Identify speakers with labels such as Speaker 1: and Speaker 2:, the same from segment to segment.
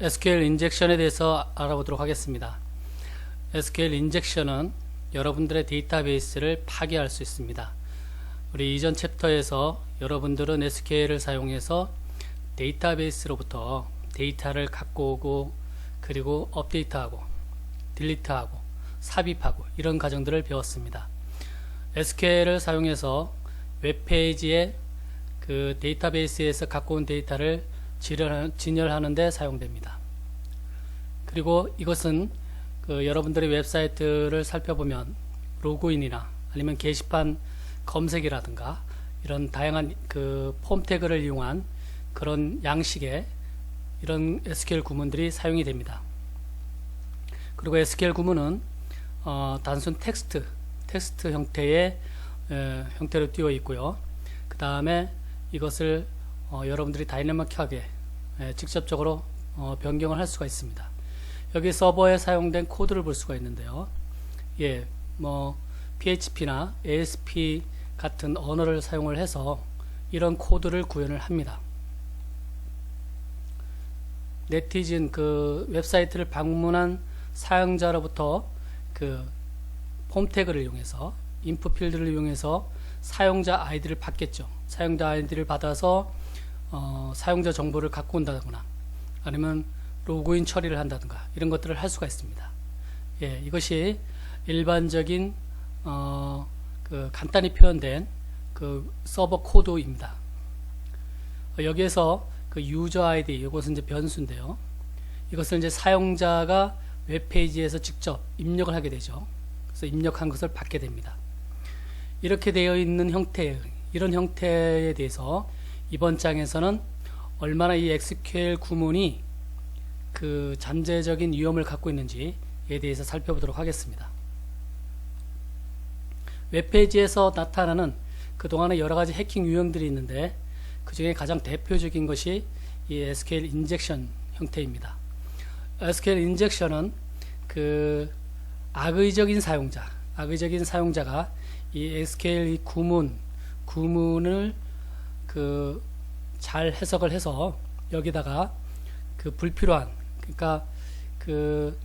Speaker 1: SQL 인젝션에 대해서 알아보도록 하겠습니다. SQL 인젝션은 여러분들의 데이터베이스를 파괴할 수 있습니다. 우리 이전 챕터에서 여러분들은 SQL을 사용해서 데이터베이스로부터 데이터를 갖고 오고 그리고 업데이트하고 딜리트하고 삽입하고 이런 과정들을 배웠습니다. SQL을 사용해서 웹페이지에 그 데이터베이스에서 갖고 온 데이터를 진열하는 데 사용됩니다. 그리고 이것은 그 여러분들의 웹사이트를 살펴보면 로그인이나 아니면 게시판 검색이라든가 이런 다양한 그 폼 태그를 이용한 그런 양식의 이런 SQL 구문들이 사용이 됩니다. 그리고 SQL 구문은 단순 텍스트 형태의 형태로 띄워 있고요. 그 다음에 이것을 여러분들이 다이내믹하게 직접적으로 변경을 할 수가 있습니다. 여기 서버에 사용된 코드를 볼 수가 있는데요. PHP나 ASP 같은 언어를 사용을 해서 이런 코드를 구현을 합니다. 네티즌 그 웹사이트를 방문한 사용자로부터 그 폼 태그를 이용해서 인풋 필드를 이용해서 사용자 아이디를 받겠죠. 사용자 아이디를 받아서 사용자 정보를 갖고 온다거나 아니면 로그인 처리를 한다든가 이런 것들을 할 수가 있습니다. 이것이 일반적인 그 간단히 표현된 그 서버 코드입니다. 여기에서 그 유저 아이디, 이것은 이제 변수인데요. 이것을 이제 사용자가 웹페이지에서 직접 입력을 하게 되죠. 그래서 입력한 것을 받게 됩니다. 이렇게 되어 있는 이런 형태에 대해서 이번 장에서는 얼마나 이 SQL 구문이 그 잠재적인 위험을 갖고 있는지에 대해서 살펴보도록 하겠습니다. 웹페이지에서 나타나는 그동안의 여러가지 해킹 유형들이 있는데 그 중에 가장 대표적인 것이 이 SQL 인젝션 형태입니다. SQL 인젝션은 그 악의적인 사용자가 이 SQL 구문을 그 잘 해석을 해서 여기다가 그 불필요한, 그러니까 그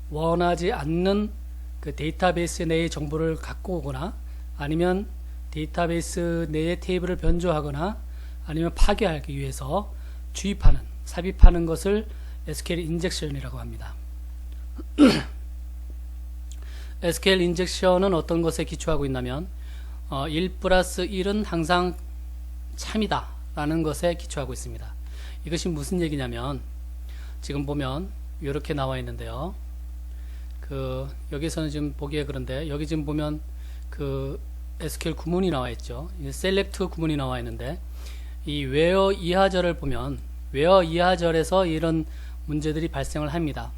Speaker 1: 원하지 않는 그 데이터베이스 내의 정보를 갖고 오거나 아니면 데이터베이스 내의 테이블을 변조하거나 아니면 파괴하기 위해서 삽입하는 것을 SQL 인젝션이라고 합니다. SQL 인젝션은 어떤 것에 기초하고 있냐면 1+1은 항상 참이다 라는 것에 기초하고 있습니다. 이것이 무슨 얘기냐면 지금 보면 이렇게 나와 있는데요. 그 여기서는 지금 보기에 그런데 여기 지금 보면 그 SQL 구문이 나와 있죠. 셀렉트 구문이 나와 있는데 이 where 이하절을 보면 where 이하절에서 이런 문제들이 발생을 합니다.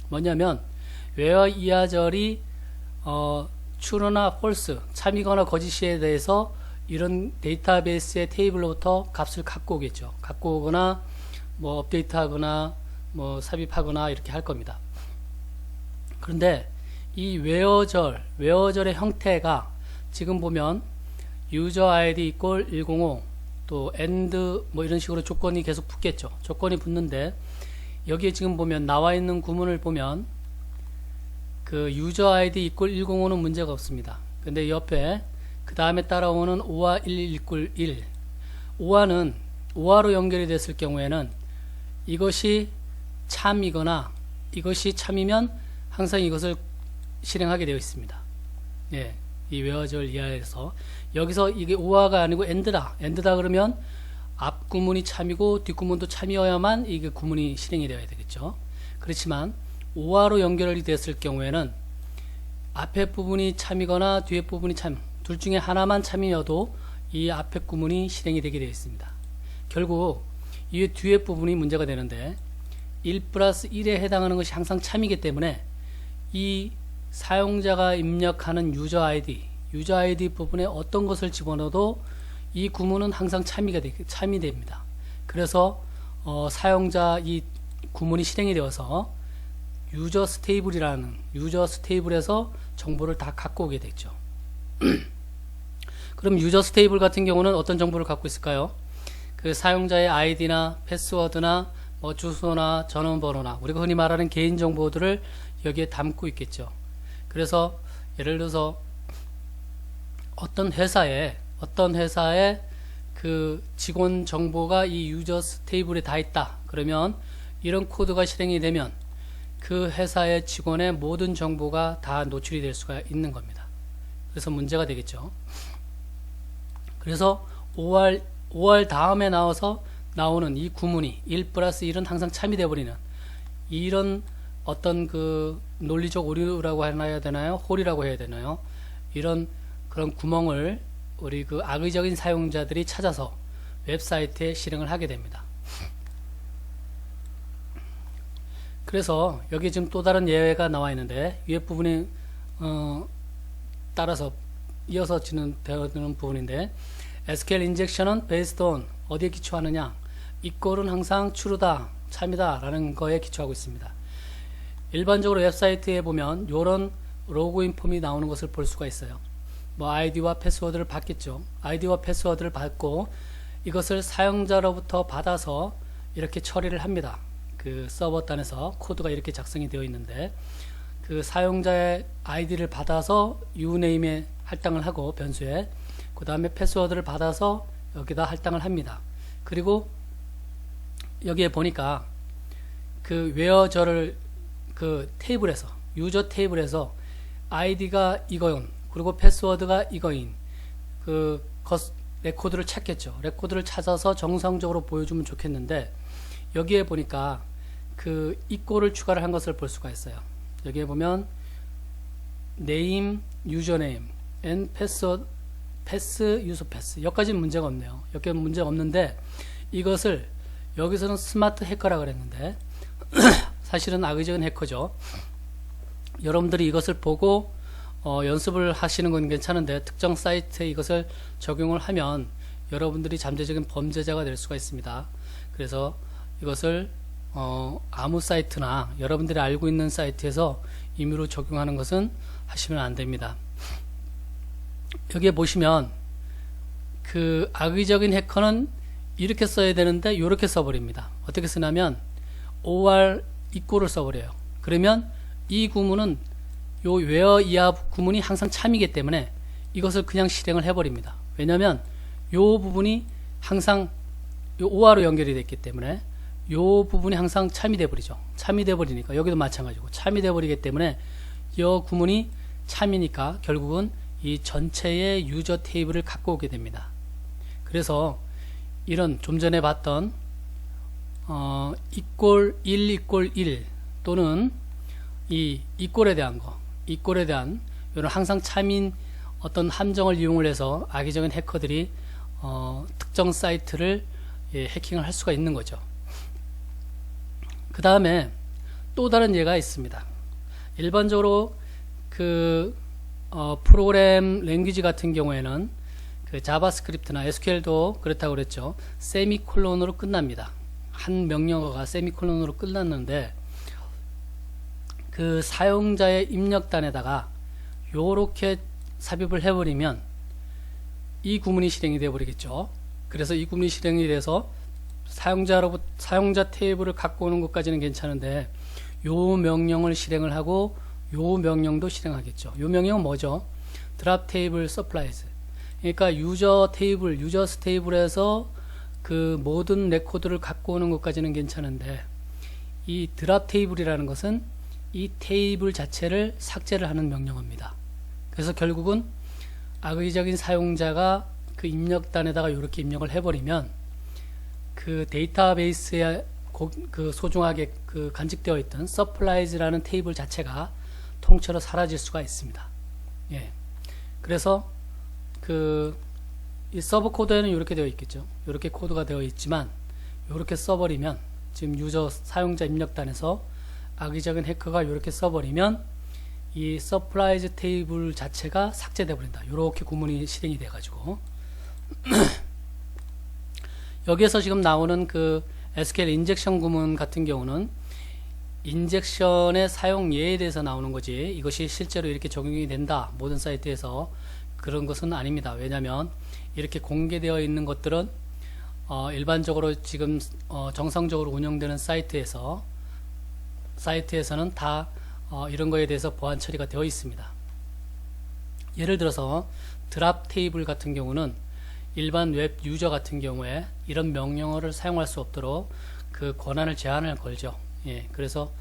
Speaker 1: 뭐냐면 where 이하절이 true나 false, 참이거나 거짓이에 대해서 이런 데이터베이스의 테이블로부터 값을 갖고 오겠죠. 갖고 오거나 뭐 업데이트하거나 뭐 삽입하거나 이렇게 할 겁니다. 그런데 이 where절의 형태가 지금 보면 user id = 105 또 and 뭐 이런 식으로 조건이 계속 붙겠죠. 조건이 붙는데 여기에 지금 보면 나와 있는 구문을 보면 그 user id = 105는 문제가 없습니다. 근데 옆에 그 다음에 따라오는 5와 1 = 1 5와로 연결이 됐을 경우에는 이것이 참이거나 이것이 참이면 항상 이것을 실행하게 되어 있습니다. 이 where절 이하에서 여기서 이게 5와가 아니고 and다 그러면 앞 구문이 참이고 뒷 구문도 참이어야만 이게 구문이 실행이 되어야 되겠죠. 그렇지만 5와로 연결이 됐을 경우에는 앞에 부분이 참이거나 뒤에 부분이 둘 중에 하나만 참이어도 이 앞에 구문이 실행이 되게 되어 있습니다. 결국 이 뒤에 부분이 문제가 되는데 1+1에 해당하는 것이 항상 참이기 때문에 이 사용자가 입력하는 유저 아이디 부분에 어떤 것을 집어넣어도 이 구문은 항상 참이 됩니다. 그래서 사용자 이 구문이 실행이 되어서 유저 스테이블에서 정보를 다 갖고 오게 되죠. 그럼 유저 스테이블 같은 경우는 어떤 정보를 갖고 있을까요? 그 사용자의 아이디나 패스워드나 뭐 주소나 전화번호나 우리가 흔히 말하는 개인정보들을 여기에 담고 있겠죠. 그래서 예를 들어서 어떤 회사에 그 직원 정보가 이 유저스 테이블에 다 있다. 그러면 이런 코드가 실행이 되면 그 회사의 직원의 모든 정보가 다 노출이 될 수가 있는 겁니다. 그래서 문제가 되겠죠. 그래서 5월 다음에 나오는 이 구문이 1 플러스 1은 항상 참이 되어버리는 이런 어떤 그 논리적 오류라고 해야 되나요? 홀이라고 해야 되나요? 이런 그런 구멍을 우리 그 악의적인 사용자들이 찾아서 웹사이트에 실행을 하게 됩니다. 그래서 여기 지금 또 다른 예외가 나와 있는데 위에 부분에 따라서 이어서 되는 부분인데 SQL 인젝션은 based on 어디에 기초하느냐? 이꼴은 항상 true다, 참이다 라는 거에 기초하고 있습니다. 일반적으로 웹사이트에 보면 이런 로그인 폼이 나오는 것을 볼 수가 있어요. 뭐 아이디와 패스워드를 받겠죠. 아이디와 패스워드를 받고 이것을 사용자로부터 받아서 이렇게 처리를 합니다. 그 서버 단에서 코드가 이렇게 작성이 되어 있는데 그 사용자의 아이디를 받아서 유네임에 할당을 하고 변수에 그 다음에 패스워드를 받아서 여기다 할당을 합니다. 그리고 여기에 보니까 그 웨어저를 그 테이블에서 유저 테이블에서 아이디가 이거인 그리고 패스워드가 이거인 그 레코드를 찾겠죠. 레코드를 찾아서 정상적으로 보여주면 좋겠는데 여기에 보니까 그 이꼴을 추가를 한 것을 볼 수가 있어요. 여기에 보면 name, username, and password, pass, use pass 여기까지는 문제가 없네요. 여기는 문제가 없는데 이것을 여기서는 스마트 해커라 그랬는데 사실은 악의적인 해커죠. 여러분들이 이것을 보고 연습을 하시는 건 괜찮은데 특정 사이트에 이것을 적용을 하면 여러분들이 잠재적인 범죄자가 될 수가 있습니다. 그래서 이것을 아무 사이트나 여러분들이 알고 있는 사이트에서 임의로 적용하는 것은 하시면 안 됩니다. 여기에 보시면 그 악의적인 해커는 이렇게 써야 되는데 이렇게 써버립니다. 어떻게 쓰냐면 or equal을 써버려요. 그러면 이 구문은 요 where 이하 구문이 항상 참이기 때문에 이것을 그냥 실행을 해버립니다. 왜냐하면 요 부분이 항상 요 or로 연결이 됐기 때문에 요 부분이 항상 참이 돼버리죠. 참이 돼버리니까 여기도 마찬가지고 참이 돼버리기 때문에 이 구문이 참이니까 결국은 이 전체의 유저 테이블을 갖고 오게 됩니다. 그래서 이런 좀 전에 봤던 equal 1 equal 1 또는 이 equal에 대한 거 equal에 대한 이런 항상 참인 어떤 함정을 이용을 해서 악의적인 해커들이 특정 사이트를 해킹을 할 수가 있는 거죠. 그 다음에 또 다른 예가 있습니다. 일반적으로 그 프로그램 랭귀지 같은 경우에는 그 자바스크립트나 SQL도 그렇다고 그랬죠. 세미콜론으로 끝납니다. 한 명령어가 세미콜론으로 끝났는데 그 사용자의 입력단에다가 요렇게 삽입을 해버리면 이 구문이 실행이 되어 버리겠죠. 그래서 이 구문이 실행이 돼서 사용자 테이블을 갖고 오는 것까지는 괜찮은데 요 명령을 실행을 하고 요 명령도 실행하겠죠. 요 명령은 뭐죠? 드랍 테이블 서플라이즈. 그러니까 유저스 테이블에서 그 모든 레코드를 갖고 오는 것까지는 괜찮은데 이 드랍 테이블이라는 것은 이 테이블 자체를 삭제를 하는 명령어입니다. 그래서 결국은 악의적인 사용자가 그 입력단에다가 이렇게 입력을 해버리면 그 데이터베이스에 그 소중하게 그 간직되어 있던 supplies라는 테이블 자체가 통째로 사라질 수가 있습니다. 예. 그래서 이 서버 코드에는 이렇게 되어 있겠죠. 이렇게 코드가 되어 있지만 이렇게 써버리면 지금 유저 사용자 입력단에서 악의적인 해커가 이렇게 써버리면 이 supplies 테이블 자체가 삭제돼 버린다. 이렇게 구문이 실행이 돼 가지고 여기에서 지금 나오는 그 SQL 인젝션 구문 같은 경우는 인젝션의 사용 예에 대해서 나오는 거지 이것이 실제로 이렇게 적용이 된다 모든 사이트에서 그런 것은 아닙니다. 왜냐하면 이렇게 공개되어 있는 것들은 일반적으로 지금 정상적으로 운영되는 사이트에서는 다 이런 거에 대해서 보안 처리가 되어 있습니다. 예를 들어서 드랍 테이블 같은 경우는 일반 웹 유저 같은 경우에 이런 명령어를 사용할 수 없도록 그 권한을 제한을 걸죠. 예, 그래서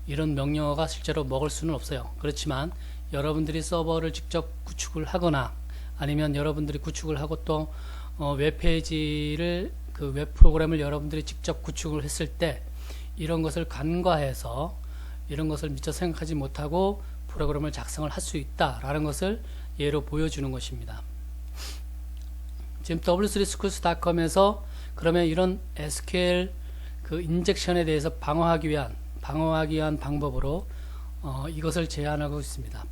Speaker 1: 이런 명령어가 실제로 먹을 수는 없어요. 그렇지만 여러분들이 서버를 직접 구축을 하거나 아니면 여러분들이 구축을 하고 또 웹페이지를 그 웹 프로그램을 여러분들이 직접 구축을 했을 때 이런 것을 간과해서 이런 것을 미처 생각하지 못하고 프로그램을 작성을 할 수 있다라는 것을 예로 보여주는 것입니다. 지금 w3schools.com에서 그러면 이런 SQL 그 인젝션에 대해서 방어하기 위한 방법으로 이것을 제안하고 있습니다.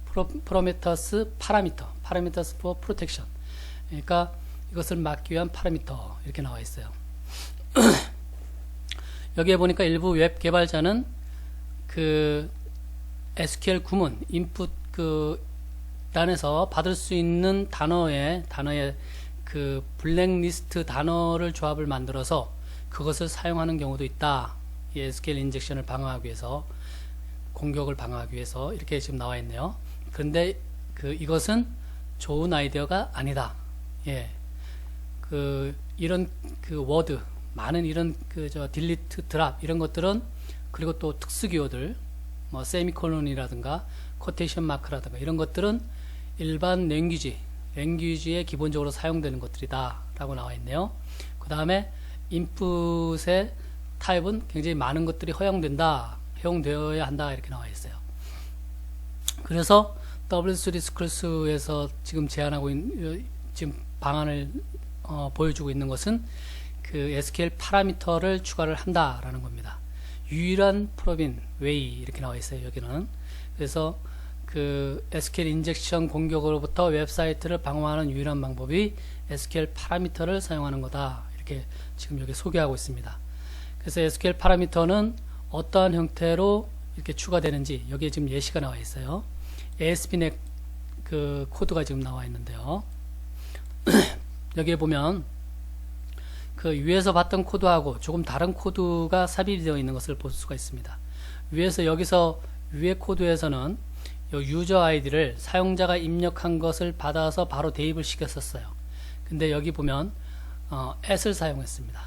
Speaker 1: Prometheus Parameters for Protection. 그러니까 이것을 막기 위한 파라미터 이렇게 나와 있어요. 여기에 보니까 일부 웹 개발자는 그 SQL 구문 인풋 그 단에서 받을 수 있는 단어의 그 블랙리스트 단어를 조합을 만들어서 그것을 사용하는 경우도 있다. 이 SQL 인젝션을 방어하기 위해서, 공격을 방어하기 위해서 이렇게 지금 나와 있네요. 그런데 이것은 좋은 아이디어가 아니다. 예. 이런 워드, 많은 이런 딜리트, 드랍 이런 것들은, 그리고 또 특수 기호들, 뭐 세미콜론이라든가 코테이션 마크라든가 이런 것들은 일반 랭귀지에 기본적으로 사용되는 것들이다 라고 나와 있네요. 그 다음에 인풋의 타입은 굉장히 많은 것들이 허용되어야 한다 이렇게 나와 있어요. 그래서 W3Schools 지금 제안하고 있는 지금 방안을 보여주고 있는 것은 그 SQL 파라미터를 추가를 한다라는 겁니다. 유일한 프로빈 웨이 이렇게 나와 있어요. 여기는. 그래서 그 SQL 인젝션 공격으로부터 웹사이트를 방어하는 유일한 방법이 SQL 파라미터를 사용하는 거다. 이렇게 지금 여기 소개하고 있습니다. 그래서 SQL 파라미터는 어떠한 형태로 이렇게 추가되는지 여기에 지금 예시가 나와 있어요. ASP.NET 그 코드가 지금 나와 있는데요. 여기에 보면 그 위에서 봤던 코드하고 조금 다른 코드가 삽입이 되어 있는 것을 볼 수가 있습니다. 여기서 위에 코드에서는 이 유저 아이디를 사용자가 입력한 것을 받아서 바로 대입을 시켰었어요. 근데 여기 보면 at을 사용했습니다.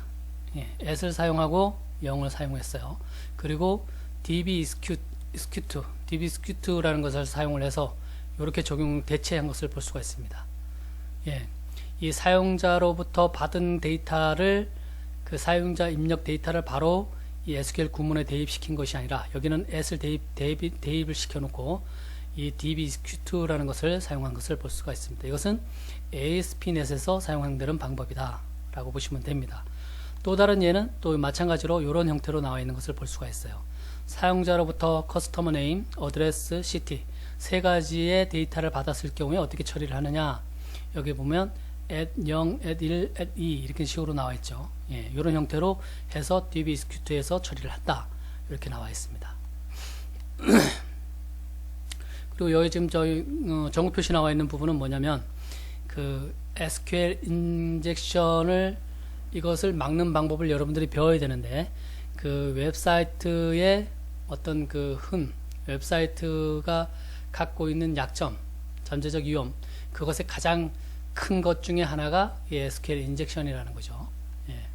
Speaker 1: 예, at을 사용하고 0을 사용했어요. 그리고 dbexecute,dbexecute라는 것을 사용을 해서 이렇게 대체한 것을 볼 수가 있습니다. 예, 이 사용자로부터 받은 데이터를 그 사용자 입력 데이터를 바로 이 SQL 구문에 대입시킨 것이 아니라 여기는 at을 대입을 시켜놓고 이 dbexecute라는 것을 사용한 것을 볼 수가 있습니다. 이것은 ASP.NET에서 사용되는 방법이다 라고 보시면 됩니다. 또 다른 예는 또 마찬가지로 이런 형태로 나와 있는 것을 볼 수가 있어요. 사용자로부터 커스터머 네임, 어드레스, 시티 세 가지의 데이터를 받았을 경우에 어떻게 처리를 하느냐, 여기 보면 at 0, at 1, at 2 이렇게 식으로 나와 있죠. 예, 이런 형태로 해서 dbexecute에서 처리를 한다 이렇게 나와 있습니다. 그리고 여기 지금 저희 정보 표시 나와 있는 부분은 뭐냐면 그 SQL 인젝션을 이것을 막는 방법을 여러분들이 배워야 되는데 그 웹사이트의 어떤 웹사이트가 갖고 있는 약점, 잠재적 위험, 그것의 가장 큰 것 중에 하나가 이 SQL 인젝션이라는 거죠. 예.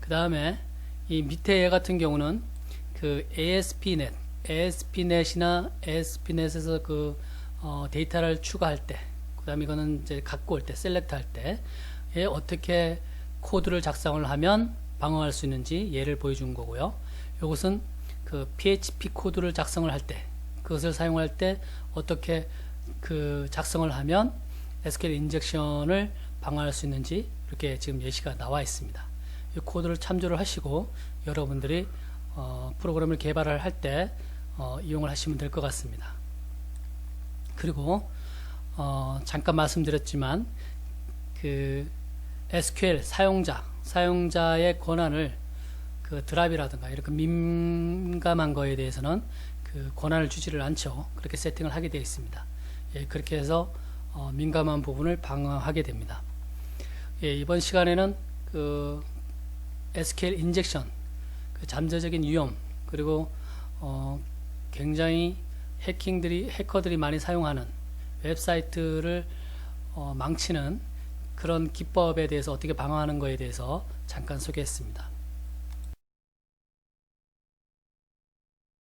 Speaker 1: 그 다음에 이 밑에 얘 같은 경우는 그 ASP.NET이나 ASP.NET에서 데이터를 추가할 때, 그 다음에 이거는 이제 갖고 올 때, 셀렉트 할 때, 어떻게 코드를 작성을 하면 방어할 수 있는지 예를 보여준 거고요. 이것은 그 PHP 코드를 작성을 할 때, 그것을 사용할 때 어떻게 작성을 하면 SQL 인젝션을 방어할 수 있는지 이렇게 지금 예시가 나와 있습니다. 이 코드를 참조를 하시고 여러분들이 프로그램을 개발을 할 때 이용을 하시면 될 것 같습니다. 그리고 잠깐 말씀드렸지만 그 SQL 사용자의 권한을 드랍이라든가 이렇게 민감한 거에 대해서는 그 권한을 주지를 않죠. 그렇게 세팅을 하게 되어 있습니다. 예, 그렇게 해서 민감한 부분을 방어하게 됩니다. 예, 이번 시간에는 SQL 인젝션, 그 잠재적인 위험, 그리고 굉장히 해커들이 많이 사용하는 웹사이트를 망치는 그런 기법에 대해서 어떻게 방어하는 거에 대해서 잠깐 소개했습니다.